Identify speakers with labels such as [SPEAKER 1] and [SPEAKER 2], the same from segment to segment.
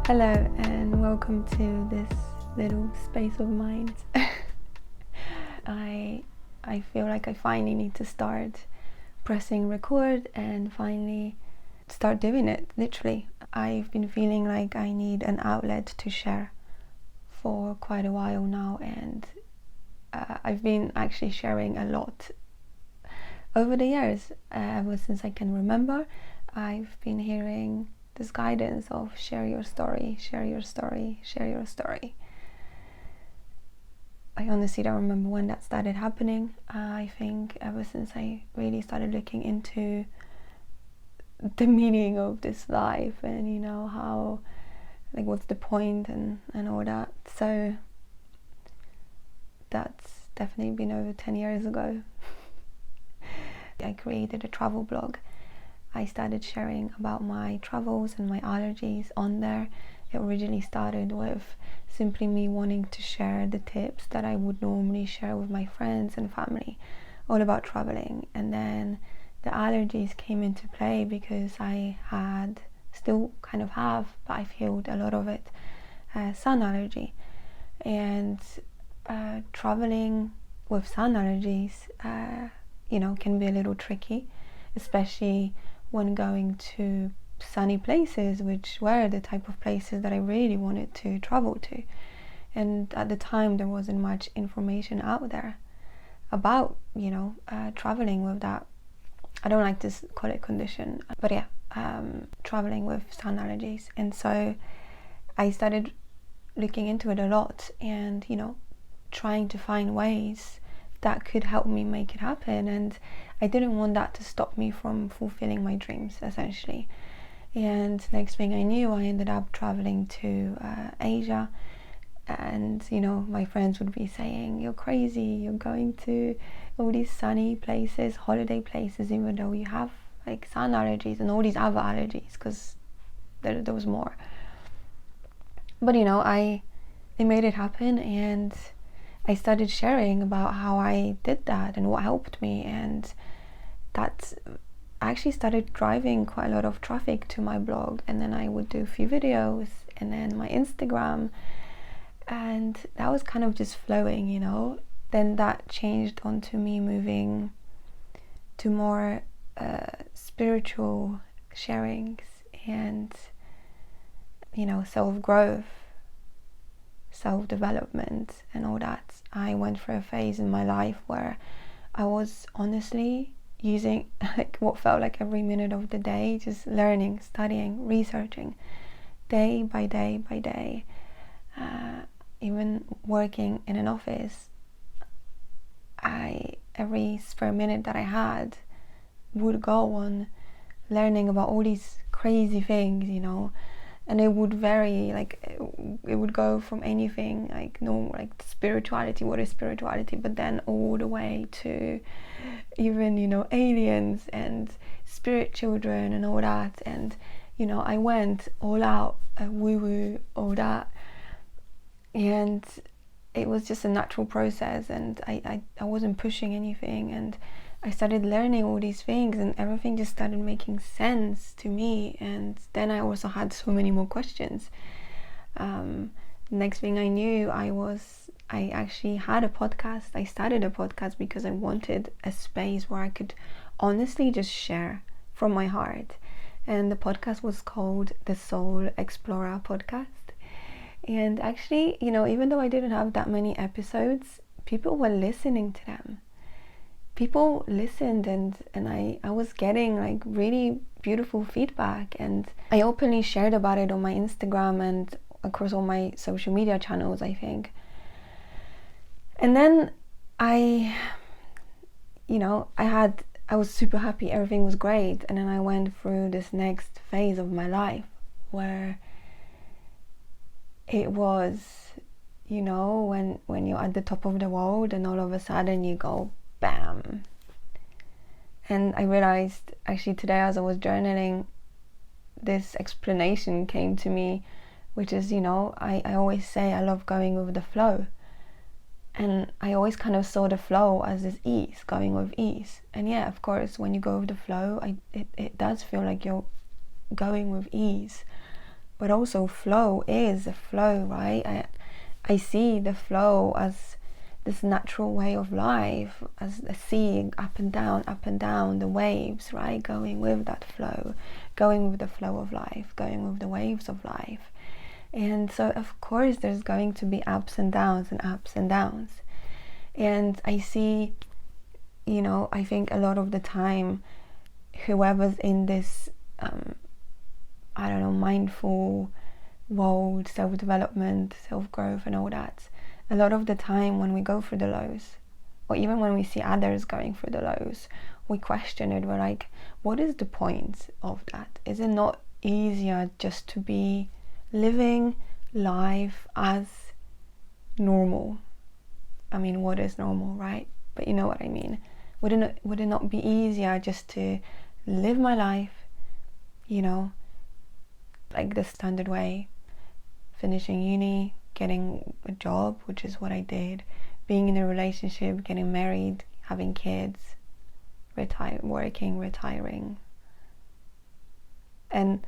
[SPEAKER 1] Hello and welcome to this little space of mine. I feel like I finally need to start pressing record and finally start doing it, literally. I've been feeling like I need an outlet to share for quite a while now, and I've been actually sharing a lot over the years. Ever since I can remember, I've been hearing this guidance of share your story, share your story, share your story. I honestly don't remember when that started happening. I think ever since I really started looking into the meaning of this life and how, like, what's the point and all that. So that's definitely been over 10 years ago. I created a travel blog. I started sharing about my travels and my allergies on there. It originally started with simply me wanting to share the tips that I would normally share with my friends and family, all about traveling. And then the allergies came into play because I still kind of have, but I've healed a lot of it, sun allergy. And traveling with sun allergies, can be a little tricky, especially when going to sunny places, which were the type of places that I really wanted to travel to. And at the time there wasn't much information out there about traveling with that, I don't like to call it condition, but yeah, traveling with sun allergies. And so I started looking into it a lot and trying to find ways that could help me make it happen. And I didn't want that to stop me from fulfilling my dreams, essentially. And next thing I knew, I ended up traveling to Asia, and my friends would be saying, "You're crazy, you're going to all these sunny places, holiday places, even though you have like sun allergies and all these other allergies," because there was more. But I made it happen, and I started sharing about how I did that and what helped me, and that actually started driving quite a lot of traffic to my blog. And then I would do a few videos and then my Instagram, and that was kind of just flowing. Then that changed onto me moving to more spiritual sharings and self-growth, self-development and all that. I went through a phase in my life where I was honestly using like what felt like every minute of the day, just learning, studying, researching, day by day by day. Even working in an office, every spare minute that I had would go on learning about all these crazy things, and it would vary. Like it would go from anything like normal, like spirituality, what is spirituality, but then all the way to even aliens and spirit children and all that. And I went all out, woo woo, all that, and it was just a natural process, and I wasn't pushing anything, and I started learning all these things, and everything just started making sense to me. And then I also had so many more questions. Next thing I knew, I actually had a podcast. I started a podcast because I wanted a space where I could honestly just share from my heart. And the podcast was called the Soul Explorer Podcast. And actually, even though I didn't have that many episodes, people were listening to them. People listened, and I was getting like really beautiful feedback, and I openly shared about it on my Instagram and across all my social media channels, I think. And then I was super happy, everything was great. And then I went through this next phase of my life where it was, when you're at the top of the world and all of a sudden you go bam. And I realized actually today, as I was journaling, this explanation came to me, which is, I always say I love going with the flow. And I always kind of saw the flow as this ease, going with ease. And yeah, of course, when you go with the flow, it does feel like you're going with ease. but also flow is a flow, right? I see the flow as this natural way of life, as a sea up and down, the waves, right? Going with that flow, going with the flow of life, going with the waves of life. And so of course there's going to be ups and downs and ups and downs. And I see, I think a lot of the time, whoever's in this, mindful world, self-development, self-growth and all that, a lot of the time when we go through the lows, or even when we see others going through the lows, we question it. We're like, what is the point of that? Is it not easier just to be living life as normal? I mean, what is normal, right? But you know what I mean. Would it not be easier just to live my life, like the standard way, finishing uni, getting a job, which is what I did, being in a relationship, getting married, having kids, retiring. And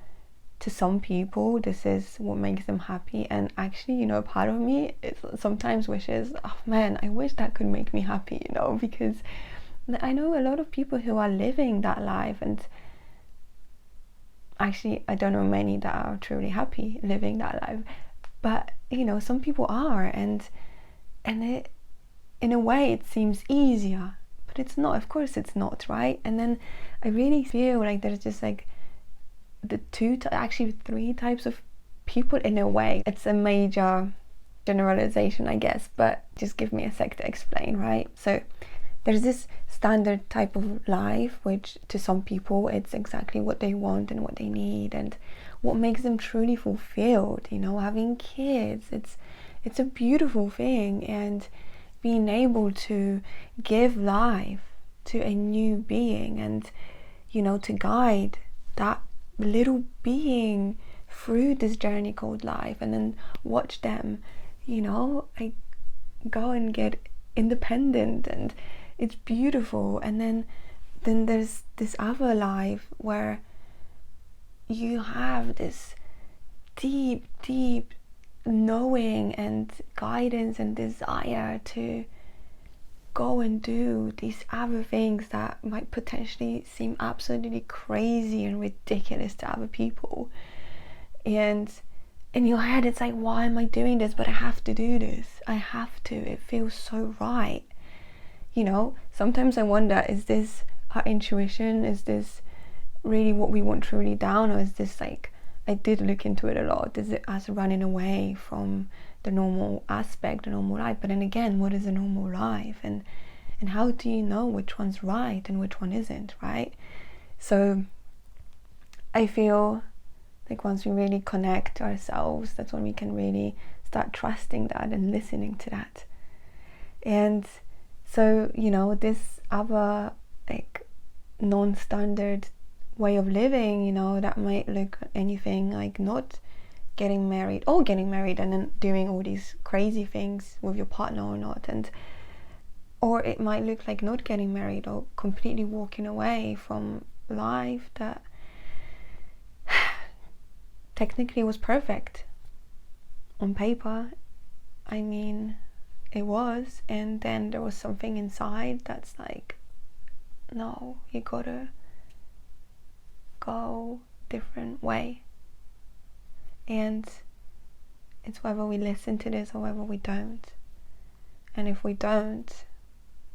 [SPEAKER 1] to some people, this is what makes them happy. And actually, part of me sometimes wishes, oh man, I wish that could make me happy, because I know a lot of people who are living that life, and actually I don't know many that are truly happy living that life. But some people are, and it, in a way, it seems easier, but it's not. Of course it's not, right? And then I really feel like there's just like the three types of people in a way. It's a major generalization, I guess, but just give me a sec to explain, right? So there's this standard type of life, which to some people it's exactly what they want and what they need and what makes them truly fulfilled. Having kids, it's a beautiful thing, and being able to give life to a new being, and to guide that little being through this journey called life, and then watch them I go and get independent, and it's beautiful. And then there's this other life where you have this deep knowing and guidance and desire to go and do these other things that might potentially seem absolutely crazy and ridiculous to other people. And in your head it's like, why am I doing this? But I have to do this. I have to. It feels so right. Sometimes I wonder, is this our intuition? Is this really what we want truly down? Or is this like, I did look into it a lot, is it us running away from the normal aspect, the normal life? But then again, what is a normal life? And how do you know which one's right and which one isn't, right? So I feel like once we really connect to ourselves, that's when we can really start trusting that and listening to that. And so, this other like non-standard way of living, that might look anything like not getting married, or getting married and then doing all these crazy things with your partner or not, or it might look like not getting married or completely walking away from life that technically was perfect on paper. I mean, it was, and then there was something inside that's like, no, you gotta go different way. And it's whether we listen to this or whether we don't. And if we don't,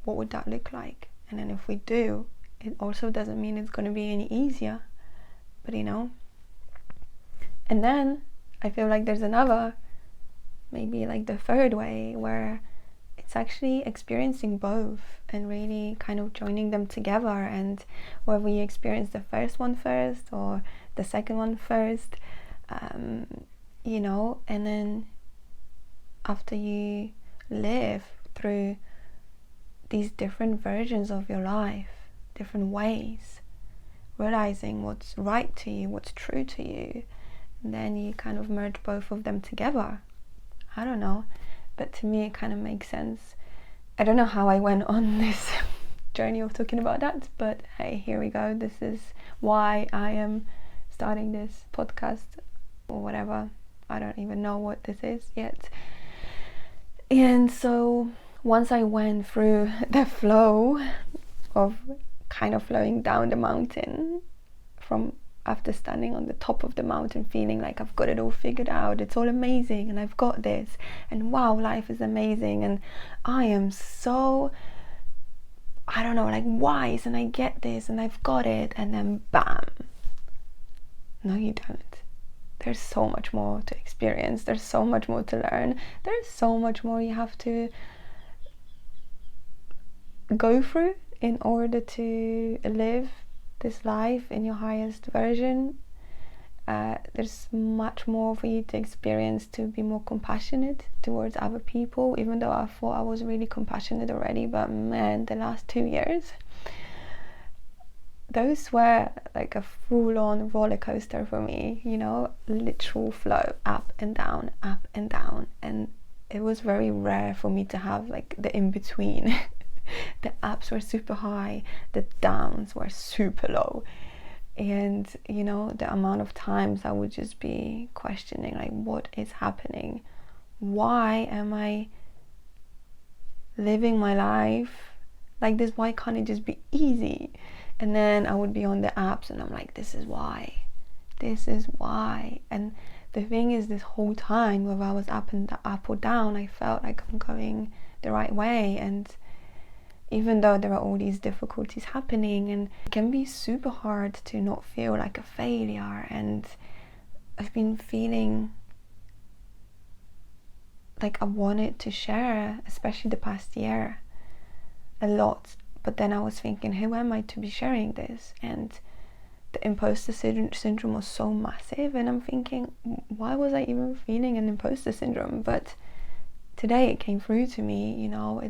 [SPEAKER 1] what would that look like? And then if we do, it also doesn't mean it's going to be any easier, but and then I feel like there's another, maybe like the third way, where it's actually experiencing both and really kind of joining them together. And whether you experience the first one first or the second one first, and then after you live through these different versions of your life, different ways, realizing what's right to you, what's true to you, and then you kind of merge both of them together. I don't know, but to me it kind of makes sense. I don't know how I went on this journey of talking about that, but hey, here we go. This is why I am starting this podcast. or whatever. I don't even know what this is yet. And so once I went through the flow of kind of flowing down the mountain, from after standing on the top of the mountain feeling like I've got it all figured out, it's all amazing and I've got this, and wow, life is amazing and I am so, I don't know, like wise, and I get this and I've got it, and then bam, no you don't. There's so much more to experience, there's so much more to learn, there's so much more you have to go through in order to live this life in your highest version. There's much more for you to experience, to be more compassionate towards other people, even though I thought I was really compassionate already. But man, the last 2 years, those were like a full-on roller coaster for me, you know, literal flow, up and down, and it was very rare for me to have like the in-between. The ups were super high, the downs were super low, and you know, the amount of times I would just be questioning, like, what is happening? Why am I living my life like this? Why can't it just be easy? And then I would be on the apps and I'm like, this is why. And the thing is, this whole time, whether I was up or down, I felt like I'm going the right way. And even though there are all these difficulties happening, and it can be super hard to not feel like a failure, and I've been feeling like I wanted to share, especially the past year, a lot. But then I was thinking, who am I to be sharing this? And the imposter syndrome was so massive, and I'm thinking, why was I even feeling an imposter syndrome? But today it came through to me, you know,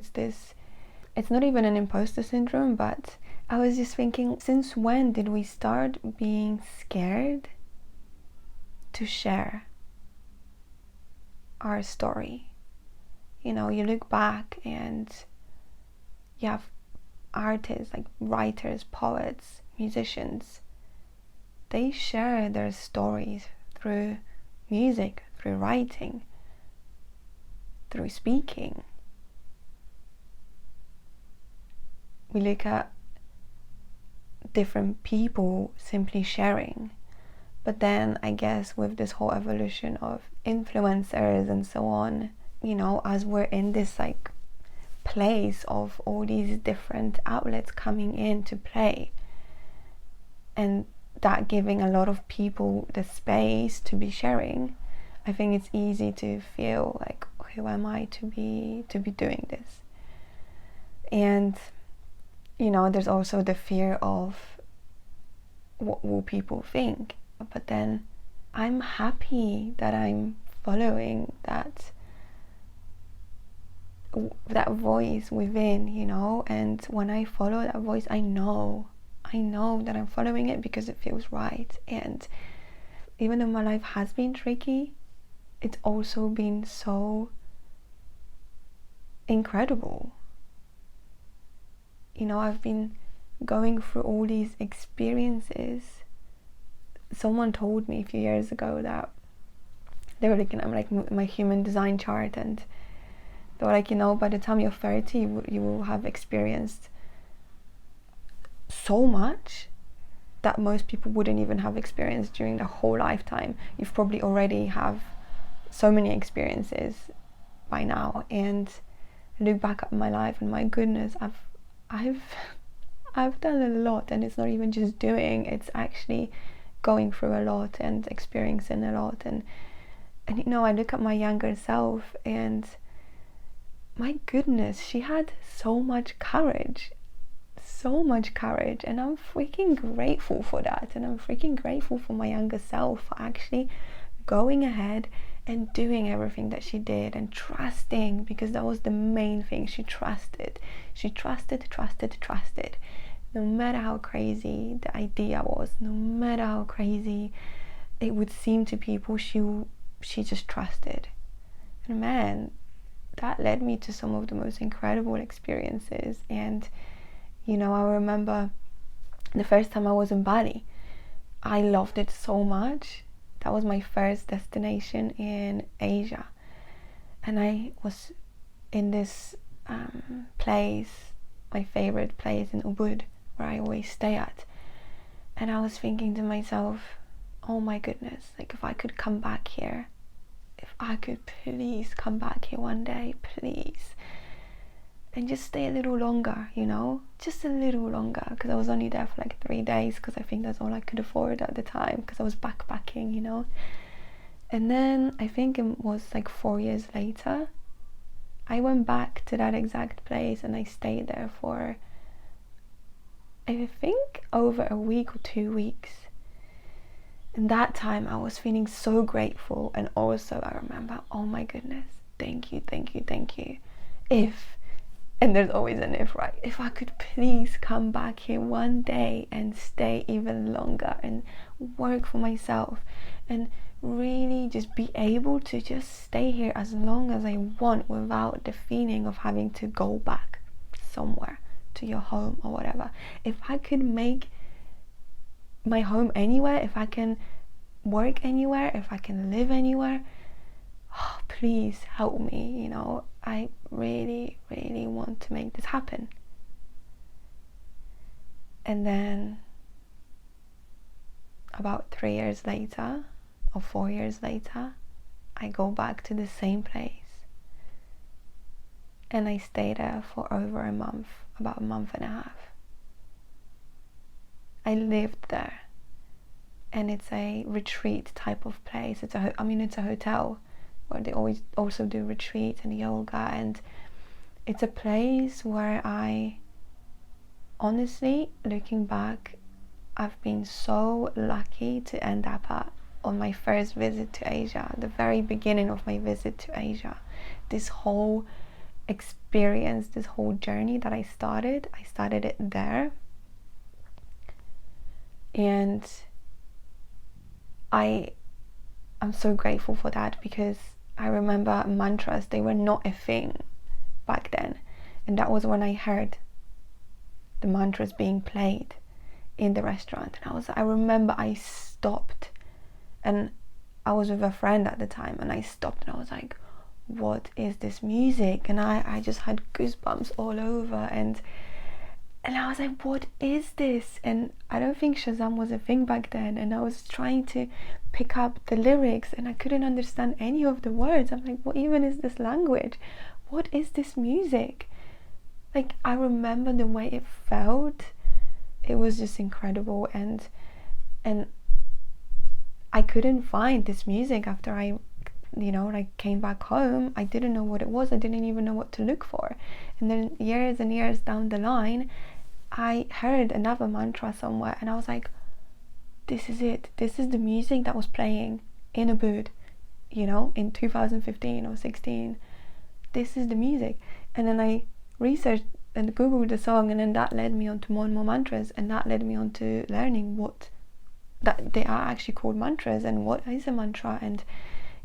[SPEAKER 1] it's not even an imposter syndrome, but I was just thinking, since when did we start being scared to share our story? You know, you look back and you have artists like writers, poets, musicians. They share their stories through music, through writing, through speaking. We look at different people simply sharing. But then I guess with this whole evolution of influencers and so on, you know, as we're in this like place of all these different outlets coming into play, and that giving a lot of people the space to be sharing, I think it's easy to feel like, who am I to be doing this? And you know, there's also the fear of what will people think. But then I'm happy that I'm following that voice within, you know. And when I follow that voice, I know that I'm following it because it feels right. And even though my life has been tricky, it's also been so incredible. You know, I've been going through all these experiences. Someone told me a few years ago that they were looking at my human design chart, and they were like, you know, by the time you're 30, you will have experienced so much that most people wouldn't even have experienced during their whole lifetime. You've probably already have so many experiences by now. And I look back at my life and my goodness, I've done a lot, and it's not even just doing, it's actually going through a lot and experiencing a lot. And you know, I look at my younger self and my goodness, she had so much courage, and I'm freaking grateful for that. And I'm freaking grateful for my younger self for actually going ahead and doing everything that she did, and trusting, because that was the main thing. She trusted. No matter how crazy the idea was, no matter how crazy it would seem to people, she just trusted. And man, that led me to some of the most incredible experiences. And you know, I remember the first time I was in Bali, I loved it so much That was my first destination in Asia. And I was in this place, my favorite place in Ubud, where I always stay at. And I was thinking to myself, oh my goodness, like if I could come back here, if I could please come back here one day, please, and just stay a little longer, you know, just a little longer, because I was only there for like 3 days, because I think that's all I could afford at the time, because I was backpacking, you know. And then I think it was like 4 years later, I went back to that exact place and I stayed there for, I think, over a week or 2 weeks. And that time I was feeling so grateful, and also I remember, oh my goodness, thank you, thank you, thank you. If, and there's always an if, right? If I could please come back here one day and stay even longer and work for myself and really just be able to just stay here as long as I want without the feeling of having to go back somewhere to your home or whatever. If I could make my home anywhere, if I can work anywhere, if I can live anywhere, oh, please help me, you know. I really, really want to make this happen. And then about 3 years later or 4 years later, I go back to the same place and I stay there for over a month, about a month and a half. I lived there, and it's a retreat type of place. It's a hotel where they always also do retreats and yoga, and it's a place where I honestly, looking back, I've been so lucky to end up on my first visit to Asia, the very beginning of my visit to Asia. This whole experience, this whole journey that I started it there. And I'm so grateful for that, because I remember mantras, they were not a thing back then. And that was when I heard the mantras being played in the restaurant. And I remember I stopped, and I was with a friend at the time, and I stopped and I was like, what is this music? And I just had goosebumps all over, and I was like, what is this? And I don't think Shazam was a thing back then, and I was trying to pick up the lyrics and I couldn't understand any of the words. I'm like, what even is this language? What is this music? Like, I remember the way it felt. It was just incredible, and I couldn't find this music after I came back home. I didn't know what it was. I didn't even know what to look for. And then years and years down the line, I heard another mantra somewhere, and I was like, this is it. This is the music that was playing in Ubud, in 2015 or 16. This is the music. And then I researched and googled the song, and then that led me on to more and more mantras, and that led me on to learning that they are actually called mantras, and what is a mantra, and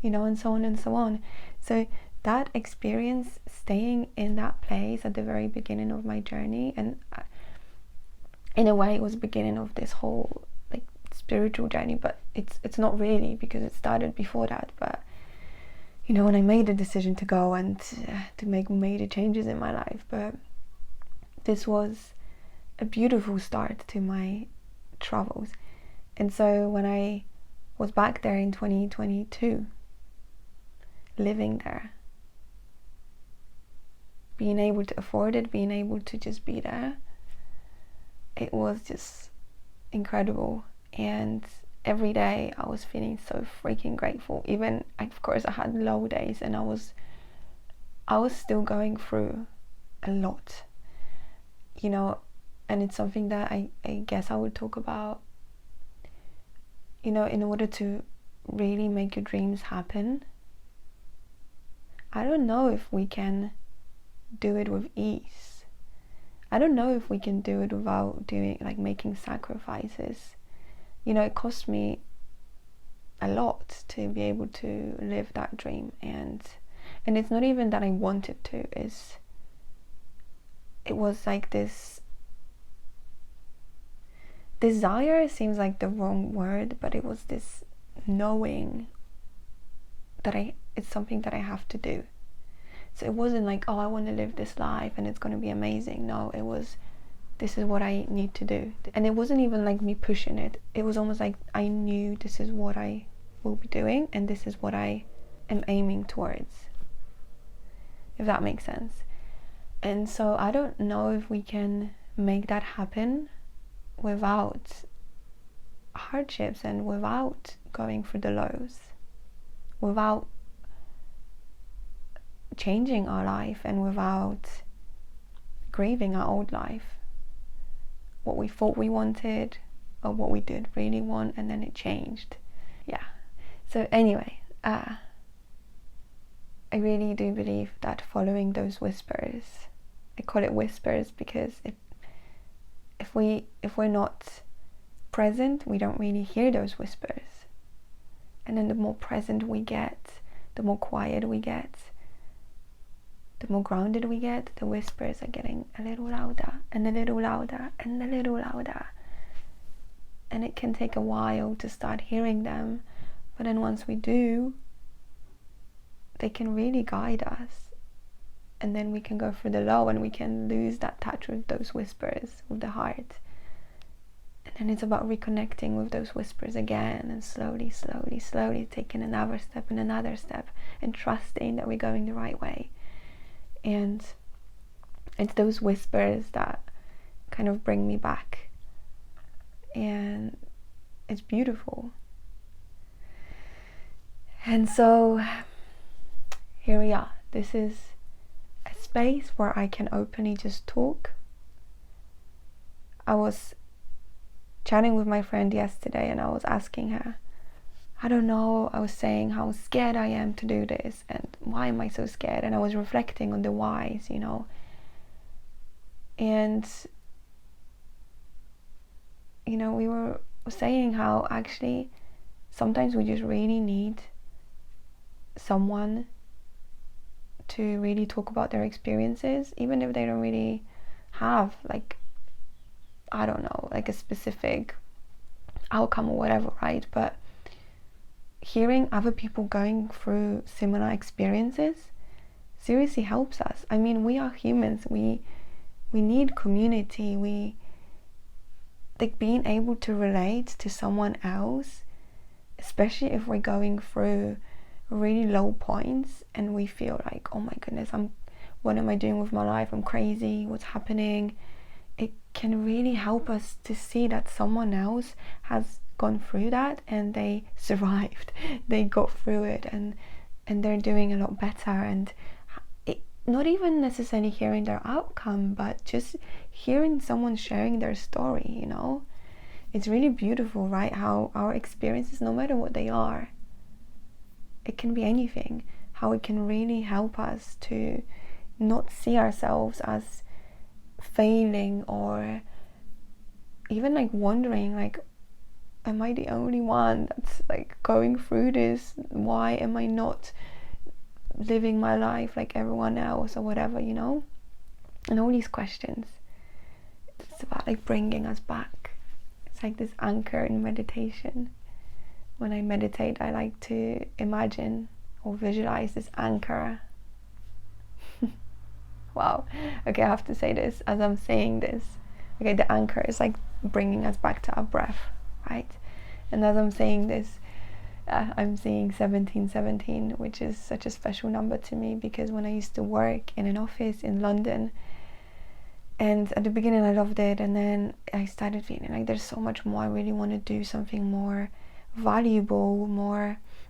[SPEAKER 1] and so on and so on. So that experience, staying in that place at the very beginning of my journey, and in a way it was the beginning of this whole spiritual journey, but it's not really, because it started before that. But when I made the decision to go and to make major changes in my life, but this was a beautiful start to my travels. And so when I was back there in 2022, living there, being able to afford it, being able to just be there, it was just incredible. And every day I was feeling so freaking grateful. Even, of course, I had low days, and I was still going through a lot, and it's something that I guess I would talk about, in order to really make your dreams happen. I don't know if we can do it with ease. I don't know if we can do it without making sacrifices. It cost me a lot to be able to live that dream, and it's not even that I wanted to. It was like this desire, seems like the wrong word, but it was this knowing that it's something that I have to do. So it wasn't like, oh, I want to live this life and it's going to be amazing. No, it was, this is what I need to do. And it wasn't even like me pushing it. It was almost like I knew this is what I will be doing and this is what I am aiming towards, if that makes sense. And so I don't know if we can make that happen without hardships and without going through the lows, without changing our life and without grieving our old life, what we thought we wanted or what we did really want, and then it changed. Yeah. So anyway, I really do believe that following those whispers, I call it whispers because if we're not present, we don't really hear those whispers. And then the more present we get, the more quiet we get, the more grounded we get, the whispers are getting a little louder and a little louder and a little louder. And it can take a while to start hearing them, but then once we do, they can really guide us. And then we can go through the low and we can lose that touch with those whispers, with the heart. And then it's about reconnecting with those whispers again and slowly, slowly, slowly taking another step and another step and trusting that we're going the right way. And it's those whispers that kind of bring me back. And it's beautiful. And so here we are. This is a space where I can openly just talk. I was chatting with my friend yesterday and I was asking her, I don't know, I was saying how scared I am to do this and why am I so scared, and I was reflecting on the whys, you know. And you know, we were saying how actually sometimes we just really need someone to really talk about their experiences, even if they don't really have, like, I don't know, like a specific outcome or whatever, right? But hearing other people going through similar experiences seriously helps us. I mean, we are humans, we need community. We like being able to relate to someone else, especially if we're going through really low points and we feel like, oh my goodness, what am I doing with my life? I'm crazy, what's happening? It can really help us to see that someone else has gone through that and they survived, they got through it, and they're doing a lot better. And not even necessarily hearing their outcome, but just hearing someone sharing their story, you know, it's really beautiful, right? How our experiences, no matter what they are, it can be anything, how it can really help us to not see ourselves as failing, or even like wondering, like, am I the only one that's like going through this? Why am I not living my life like everyone else, or whatever, you know? And all these questions, it's about like bringing us back. It's like this anchor in meditation. When I meditate, I like to imagine or visualize this anchor. Wow. Okay, I have to say this as I'm saying this. Okay, the anchor is like bringing us back to our breath, right? And as I'm saying this, I'm seeing 1717, which is such a special number to me, because when I used to work in an office in London, and at the beginning I loved it, and then I started feeling like there's so much more. I really want to do something more valuable,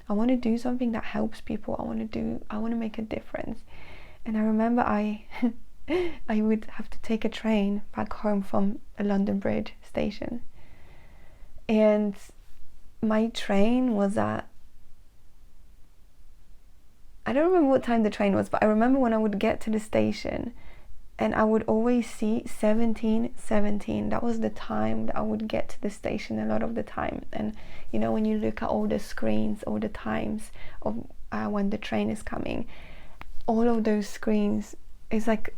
[SPEAKER 1] I want to do something that helps people. I want to make a difference. And I remember I would have to take a train back home from a London Bridge station, and my train was at, I don't remember what time the train was, but I remember when I would get to the station and I would always see 17:17. That was the time that I would get to the station a lot of the time. And you know, when you look at all the screens, all the times of when the train is coming, all of those screens is like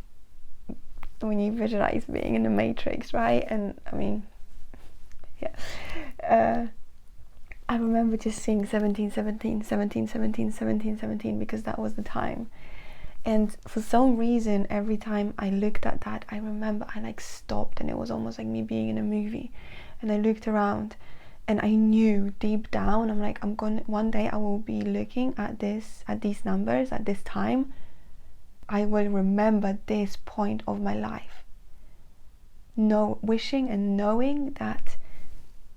[SPEAKER 1] when you visualize being in the Matrix, right? And I mean, yeah. I remember just seeing 17, 17, 17, 17, 17, 17, because that was the time. And for some reason, every time I looked at that, I remember I like stopped, and it was almost like me being in a movie. And I looked around, and I knew deep down, I'm like, one day I will be looking at these numbers at this time. I will remember this point of my life. Wishing and knowing that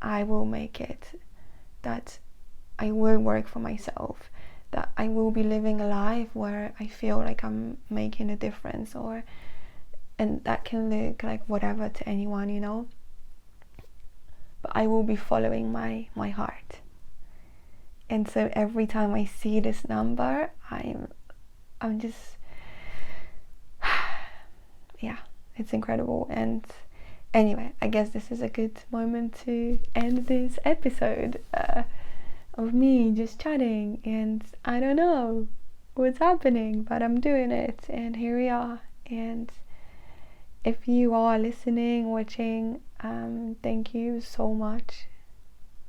[SPEAKER 1] I will make it, that I will work for myself, that I will be living a life where I feel like I'm making a difference, and that can look like whatever to anyone, you know. But I will be following my heart. And so every time I see this number, I'm just yeah, it's incredible. And anyway, I guess this is a good moment to end this episode of me just chatting, and I don't know what's happening, but I'm doing it, and here we are. And if you are listening, watching, thank you so much.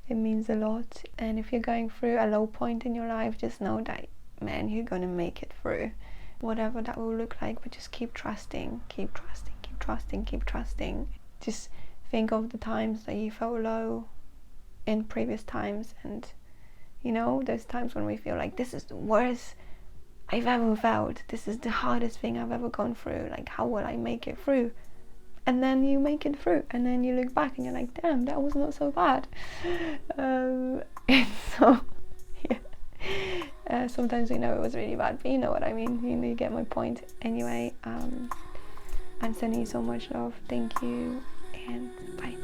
[SPEAKER 1] It means a lot. And if you're going through a low point in your life, just know that, man, you're gonna make it through, whatever that will look like. But just keep trusting, keep trusting, keep trusting, keep trusting. Just think of the times that you felt low in previous times, and you know, those times when we feel like this is the worst I've ever felt, this is the hardest thing I've ever gone through, like how will I make it through? And then you make it through, and then you look back and you're like, damn, that was not so bad. And so yeah, sometimes we know it was really bad, but you know what I mean, you get my point. Anyway, I'm sending you so much love. Thank you, and bye.